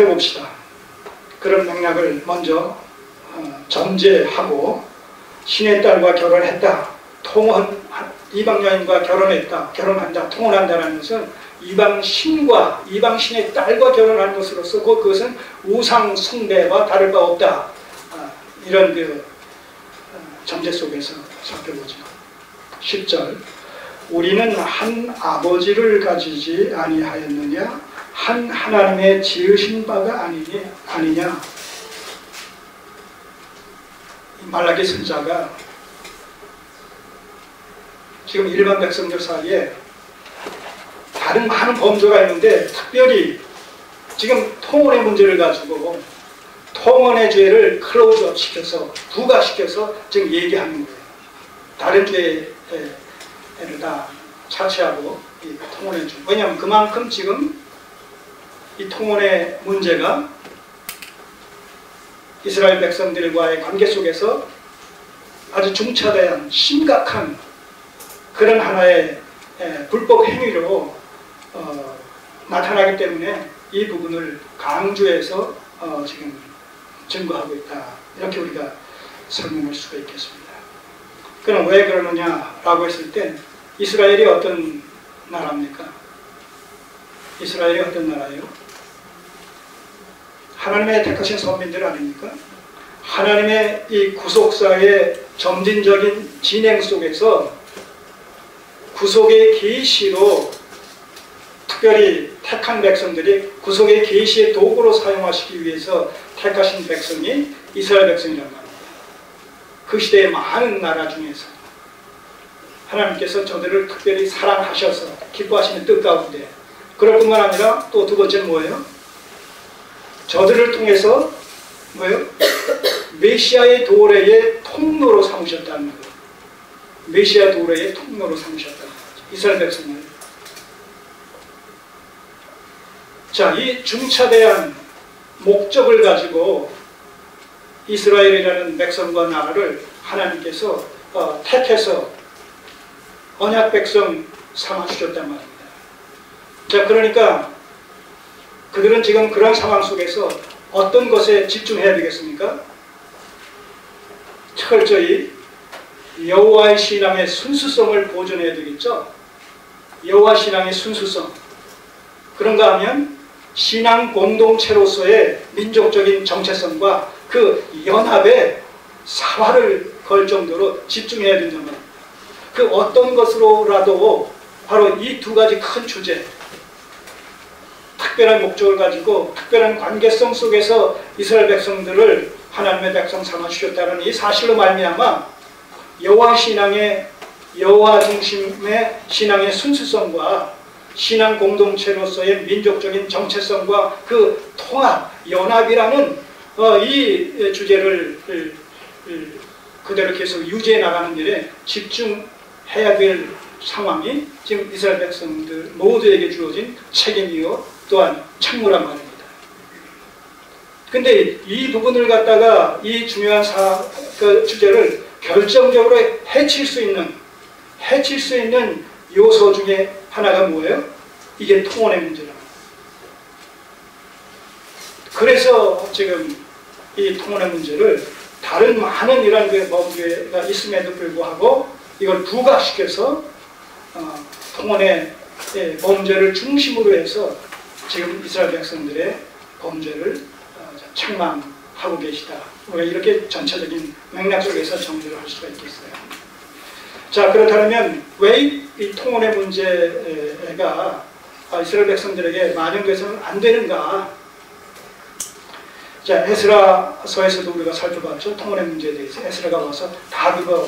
해봅시다. 그런 맥락을 먼저 전제하고, 신의 딸과 결혼했다, 이방 여인과 결혼한다, 통혼한다는 것은 이방신과 이방신의 딸과 결혼한 것으로서 그것은 우상 숭배와 다를 바 없다. 이런 전제 속에서 살펴보죠. 10절, 우리는 한 아버지를 가지지 아니하였느냐, 한 하나님의 지으신 바가 아니냐. 말라기 선자가 지금 일반 백성들 사이에 다른 많은 범죄가 있는데, 특별히 지금 통혼의 문제를 가지고 통혼의 죄를 클로즈업 시켜서, 부가시켜서 지금 얘기하는 거예요. 다른 죄를 다 차치하고 이 통혼의 죄. 왜냐하면 그만큼 지금 이 통혼의 문제가 이스라엘 백성들과의 관계 속에서 아주 중차대한 심각한 그런 하나의 불법 행위로 나타나기 때문에 이 부분을 강조해서 지금 증거하고 있다. 이렇게 우리가 설명할 수가 있겠습니다. 그럼 왜 그러느냐라고 했을 때, 이스라엘이 어떤 나라입니까? 이스라엘이 어떤 나라예요? 하나님의 택하신 선민들 아닙니까? 하나님의 이 구속사의 점진적인 진행 속에서 구속의 계시로, 특별히 택한 백성들이 구속의 계시의 도구로 사용하시기 위해서 택하신 백성이 이스라엘 백성이란 말입니다. 그 시대의 많은 나라 중에서 하나님께서 저들을 특별히 사랑하셔서 기뻐하시는 뜻 가운데, 그럴 뿐만 아니라 또 두 번째는 뭐예요? 저들을 통해서 뭐예요? 메시아의 도래의 통로로 삼으셨다는 거예요. 메시아 도래의 통로로 삼으셨다는 거죠. 이스라엘 백성을. 자, 이 중차대한 목적을 가지고 이스라엘이라는 백성과 나라를 하나님께서 택해서 언약 백성 삼아주셨단 말입니다. 자, 그러니까 그들은 지금 그런 상황 속에서 어떤 것에 집중해야 되겠습니까? 철저히 여호와의 신앙의 순수성을 보존해야 되겠죠. 여호와 신앙의 순수성. 그런가 하면 신앙 공동체로서의 민족적인 정체성과 그 연합에 사활을 걸 정도로 집중해야 된단 말입니다. 그 어떤 것으로라도 바로 이 두 가지 큰 주제, 특별한 목적을 가지고 특별한 관계성 속에서 이스라엘 백성들을 하나님의 백성 삼아 주셨다는 이 사실로 말미암아 여호와 신앙의, 여호와 중심의 신앙의 순수성과 신앙 공동체로서의 민족적인 정체성과 그 통합, 연합이라는 이 주제를 그대로 계속 유지해 나가는 일에 집중해야 될 상황이 지금 이스라엘 백성들 모두에게 주어진 책임이요 또한 책무란 말입니다. 근데 이 부분을 갖다가 이 중요한 그 주제를 결정적으로 해칠 수 있는 요소 중에 하나가 뭐예요? 이게 통혼의 문제라. 그래서 지금 이 통혼의 문제를 다른 많은 이런 범죄가 있음에도 불구하고 이걸 부각시켜서 통혼의 범죄를 중심으로 해서 지금 이스라엘 백성들의 범죄를 책망하고 계시다. 우리가 이렇게 전체적인 맥락 속에서 정리를 할 수가 있겠어요. 자, 그렇다면 왜 이 통혼의 문제가 이스라엘 백성들에게 만연돼서는 안 되는가? 자, 에스라서에서도 우리가 살펴봤죠. 통혼의 문제에 대해서 에스라가 와서 다 그거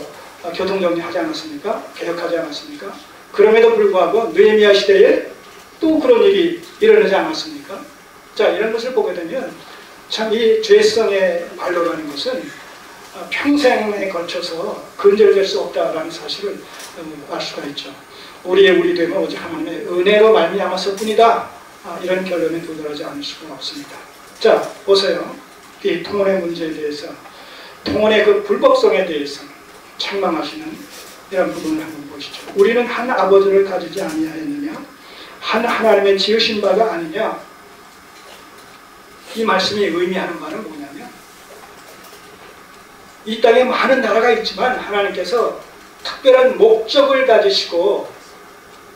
교통정리하지 않았습니까? 개혁하지 않았습니까? 그럼에도 불구하고 느헤미야 시대에 또 그런 일이 일어나지 않았습니까? 자, 이런 것을 보게 되면 참 이 죄성의 발로라는 것은 평생에 걸쳐서 근절될 수 없다라는 사실을 알 수가 있죠. 우리 되면 오직 하나님의 은혜로 말미암았을 뿐이다. 이런 결론에 도달하지 않을 수가 없습니다. 자, 보세요. 이 통혼의 문제에 대해서, 통혼의 그 불법성에 대해서 책망하시는 이런 부분을 한번 보시죠. 우리는 한 아버지를 가지지 아니하였느냐? 한 하나님의 지으신 바가 아니냐? 이 말씀이 의미하는 바는 뭐냐면 이 땅에 많은 나라가 있지만 하나님께서 특별한 목적을 가지시고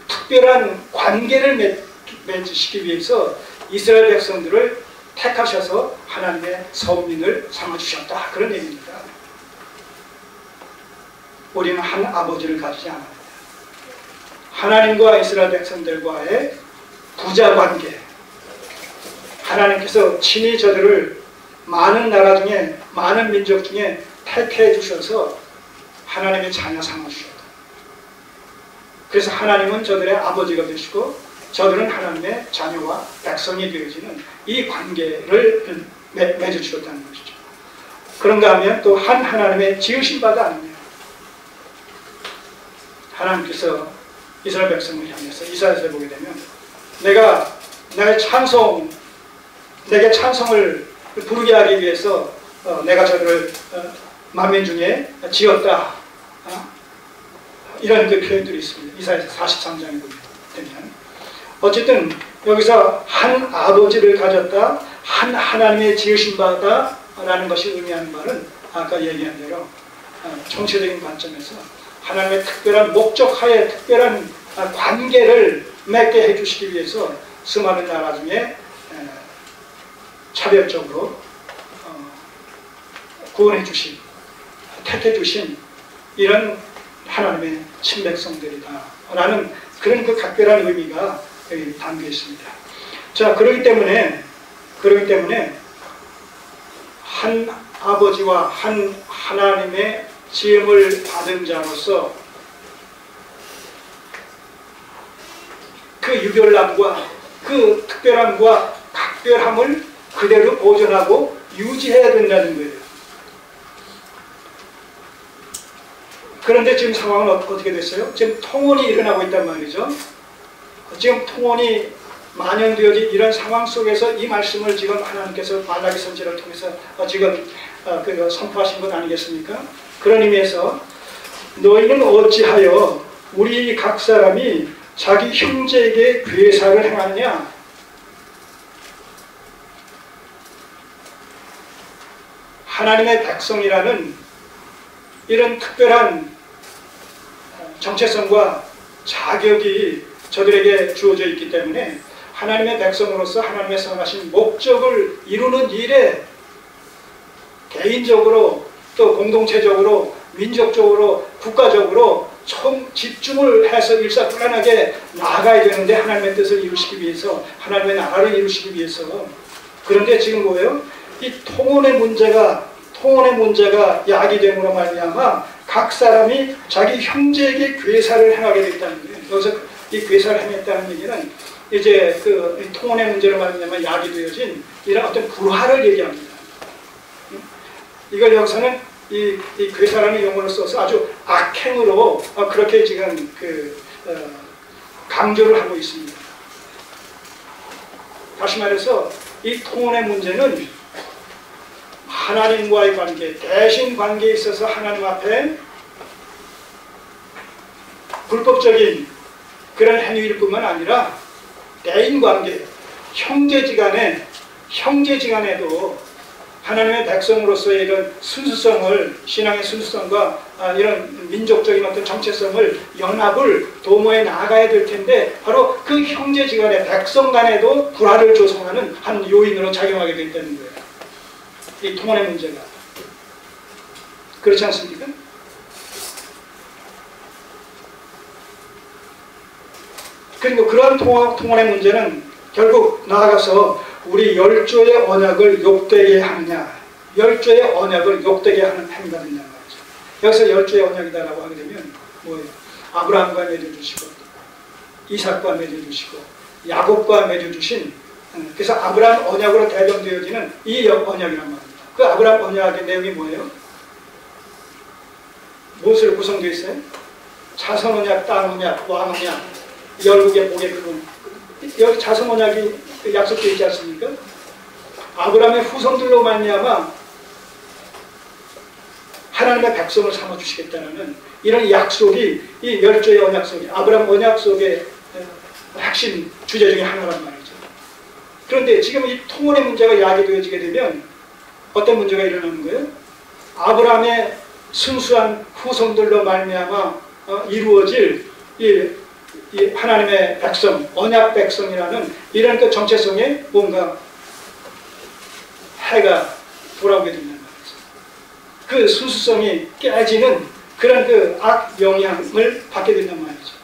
특별한 관계를 맺으시기 위해서 이스라엘 백성들을 택하셔서 하나님의 선민을 삼아주셨다. 그런 얘기입니다. 우리는 한 아버지를 가지지 않습니다. 하나님과 이스라엘 백성들과의 부자관계, 하나님께서 친히 저들을 많은 나라 중에 많은 민족 중에 택해 주셔서 하나님의 자녀 삼아주셨다. 그래서 하나님은 저들의 아버지가 되시고 저들은 하나님의 자녀와 백성이 되어지는 이 관계를 맺어주셨다는 것이죠. 그런가 하면 또 한 하나님의 지으신 바가 아니냐. 하나님께서 이스라엘 백성을 향해서 이사야서에 보게 되면 내가 나의 내게 찬송을 부르게 하기 위해서 내가 저들을 만민 중에 지었다. 이런 그 표현들이 있습니다. 이사야서 43장에 보게 되면 어쨌든 여기서 한 아버지를 가졌다, 한 하나님의 지으신 바다 라는 것이 의미하는 말은 아까 얘기한 대로 정치적인 관점에서 하나님의 특별한 목적하에 특별한 관계를 맺게 해주시기 위해서 수많은 나라 중에 차별적으로 구원해 주신, 택해 주신 이런 하나님의 친백성들이다 라는 그런 그 각별한 의미가 여기 담겨 있습니다. 자, 그렇기 때문에 한 아버지와 한 하나님의 지음을 받은 자로서 그 유별남과 그 특별함과 각별함을 그대로 보존하고 유지해야 된다는 거예요. 그런데 지금 상황은 어떻게 됐어요? 지금 통혼이 일어나고 있단 말이죠. 지금 통혼이 만연되어진 이런 상황 속에서 이 말씀을 지금 하나님께서 말라기 선지자를 통해서 지금 선포하신 것 아니겠습니까? 그런 의미에서 너희는 어찌하여 우리 각 사람이 자기 형제에게 괴사를 행하느냐? 하나님의 백성이라는 이런 특별한 정체성과 자격이 저들에게 주어져 있기 때문에 하나님의 백성으로서 하나님의 선하신 목적을 이루는 일에 개인적으로 또 공동체적으로 민족적으로 국가적으로 총 집중을 해서 일사불란하게 나아가야 되는데 하나님의 뜻을 이루시기 위해서 하나님의 나라를 이루시기 위해서 그런데 지금 뭐예요? 이 통혼의 문제가 야기됨으로 말미암아 각 사람이 자기 형제에게 괴사를 행하게 됐다는 거예요. 여기서 이 괴사를 행했다는 얘기는 이제 그 통혼의 문제로 말미암아 야기되어진 이런 어떤 불화를 얘기합니다. 이걸 여기서는 이 괴사라는 용어를 써서 아주 악행으로 그렇게 지금 강조를 하고 있습니다. 다시 말해서 이 통혼의 문제는 하나님과의 관계, 대신 관계에 있어서 하나님 앞에 불법적인 그런 행위일 뿐만 아니라 대인 관계, 형제지간에도 하나님의 백성으로서의 이런 순수성을, 신앙의 순수성과 이런 민족적인 어떤 정체성을, 연합을 도모해 나아가야 될 텐데 바로 그 형제지간에, 백성 간에도 불화를 조성하는 한 요인으로 작용하게 된다는 거예요. 이 통혼의 문제가. 그렇지 않습니까? 그리고 그런 통혼의 문제는 결국 나아가서 우리 열조의 언약을 욕되게 하느냐, 열조의 언약을 욕되게 하는 행위가 된다는 말이죠. 여기서 열조의 언약이다라고 하게 되면 뭐예요? 아브라함과 맺어주시고 이삭과 맺어주시고 야곱과 맺어주신, 그래서 아브라함 언약으로 대변되어지는 이 언약이란 말입니다. 그 아브라함 언약의 내용이 뭐예요? 무엇으로 구성되어 있어요? 자선 언약, 땅 언약, 왕 언약, 열국의 복의 그분. 여기 자선 언약이 약속되어 있지 않습니까? 아브라함의 후손들로 말미암아 하나님의 백성을 삼아주시겠다는 이런 약속이 이 열조의 언약 속에, 아브라함 언약 속의 핵심 주제 중에 하나란 말이죠. 그런데 지금 이 통혼의 문제가 야기되어지게 되면 어떤 문제가 일어나는 거예요? 아브라함의 순수한 후손들로 말미암아 이루어질 이 하나님의 백성, 언약 백성이라는 이런 그 정체성에 뭔가 해가 돌아오게 된다는 말이죠. 그 순수성이 깨지는 그런 그 악 영향을 받게 된단 말이죠.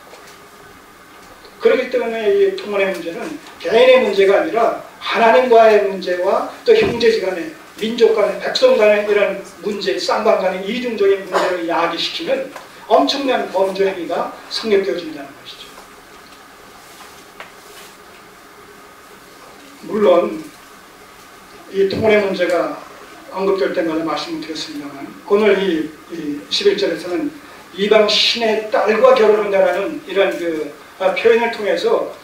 그렇기 때문에 이 통혼의 문제는 개인의 문제가 아니라 하나님과의 문제와 또 형제지간의, 민족 간의, 백성 간의 이런 문제, 쌍방 간의 이중적인 문제를 야기시키는 엄청난 범죄 행위가 성립되어진다는 것이죠. 물론 이 통혼의 문제가 언급될 때마다 말씀을 드렸습니다만, 오늘 이 11절에서는 이방 신의 딸과 결혼한다라는 이런 그 표현을 통해서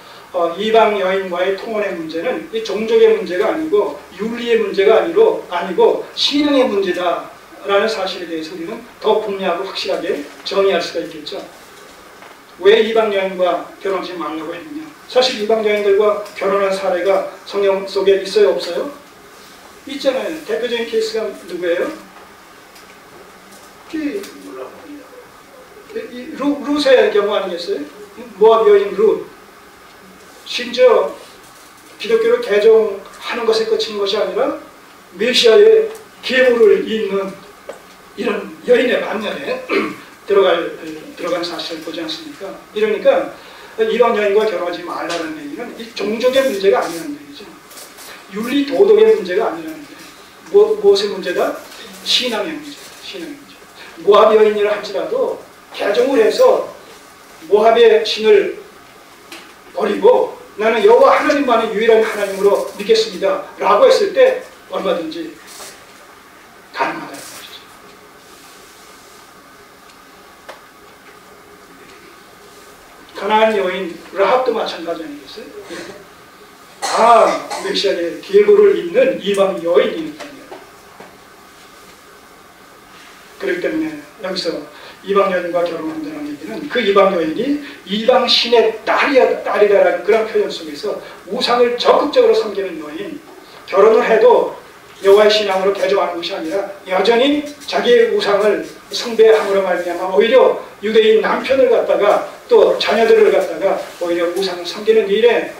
이방 여인과의 통혼의 문제는 이 종족의 문제가 아니고 윤리의 문제가 아니고 신앙의 문제다라는 사실에 대해서 우리는 더 분명하고 확실하게 정의할 수가 있겠죠. 왜 이방 여인과 결혼하지 말라고 했느냐? 사실 이방 여인들과 결혼한 사례가 성경 속에 있어요, 없어요? 있잖아요. 대표적인 케이스가 누구예요? 룻의 경우 아니겠어요? 모압 여인 룻. 심지어 기독교를 개종하는 것에 그치는 것이 아니라 메시아의 계보를 잇는 이런 여인의 반면에 들어간 사실을 보지 않습니까? 이러니까 이방 여인과 결혼하지 말라는 얘기는 이 종족의 문제가 아니라는 얘기죠. 윤리 도덕의 문제가 아니라는 거예요. 무엇의 문제다? 신앙의 문제다. 신앙의 문제. 모압 여인이라 할지라도 개종을 해서 모압의 신을 버리고 나는 여호와 하나님만의 유일한 하나님으로 믿겠습니다 라고 했을 때 얼마든지 가능하다는 것이죠. 가나안 여인 라합도 마찬가지 아니겠어요? 다 메시아의 계보를 잇는 이방 여인이니까요. 그렇기 때문에 여기서 이방 여인과 결혼한다는 얘기는 그 이방 여인이 이방 신의 딸이다라는 그런 표현 속에서 우상을 적극적으로 섬기는 여인, 결혼을 해도 여호와의 신앙으로 개종하는 것이 아니라 여전히 자기의 우상을 숭배함으로 말미암아 오히려 유대인 남편을 갖다가 또 자녀들을 갖다가 오히려 우상을 섬기는 일에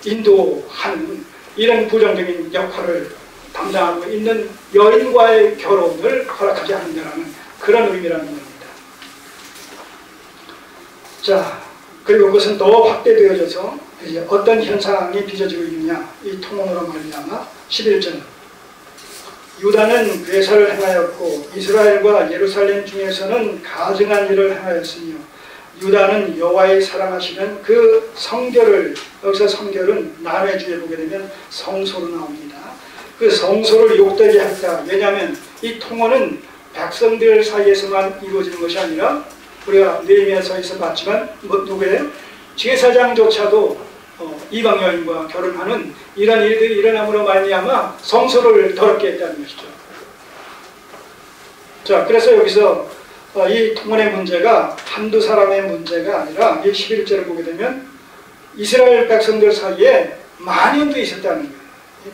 인도하는 이런 부정적인 역할을 담당하고 있는 여인과의 결혼을 허락하지 않는다는 그런 의미라는 겁니다. 자, 그리고 그것은 더 확대되어져서 이제 어떤 현상이 빚어지고 있느냐, 이 통혼으로 말미암아 11절 유다는 괴사를 행하였고 이스라엘과 예루살렘 중에서는 가증한 일을 행하였으며 유다는 여호와의 사랑하시는 그 성결을, 여기서 성결은 남해주에 보게 되면 성소로 나옵니다. 그 성소를 욕되게 했다. 왜냐하면 이 통혼은 백성들 사이에서만 이루어지는 것이 아니라 우리가 느헤미야서에서 봤지만 누구예요? 제사장조차도 이방 여인과 결혼하는 이런 일들이 일어남으로 말미암아 성소를 더럽게 했다는 것이죠. 자, 그래서 여기서 이 통혼의 문제가 한두 사람의 문제가 아니라 이 11절을 보게 되면 이스라엘 백성들 사이에 만연도 있었다는 거예요.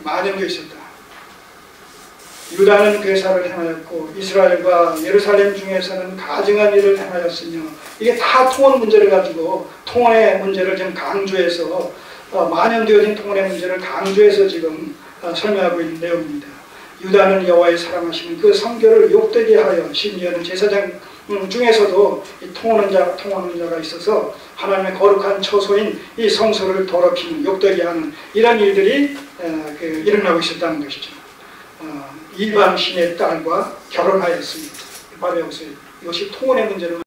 만연도 있었다. 유다는 괴사를 행하였고 이스라엘과 예루살렘 중에서는 가증한 일을 행하였으며, 이게 다 통혼 문제를 가지고 통혼의 문제를 지금 강조해서 만연되어진 통혼의 문제를 강조해서 지금 설명하고 있는 내용입니다. 유다는 여호와의 사랑하시는 그 성결을 욕되게 하여, 심지어는 제사장 중에서도 이 통혼하는 자가 있어서 하나님의 거룩한 처소인 이 성소를 더럽히는, 욕되게 하는 이런 일들이 일어나고 있었다는 것이죠. 이방 신의 딸과 결혼하였습니다. 바로 여기서 이것이 통혼의 문제를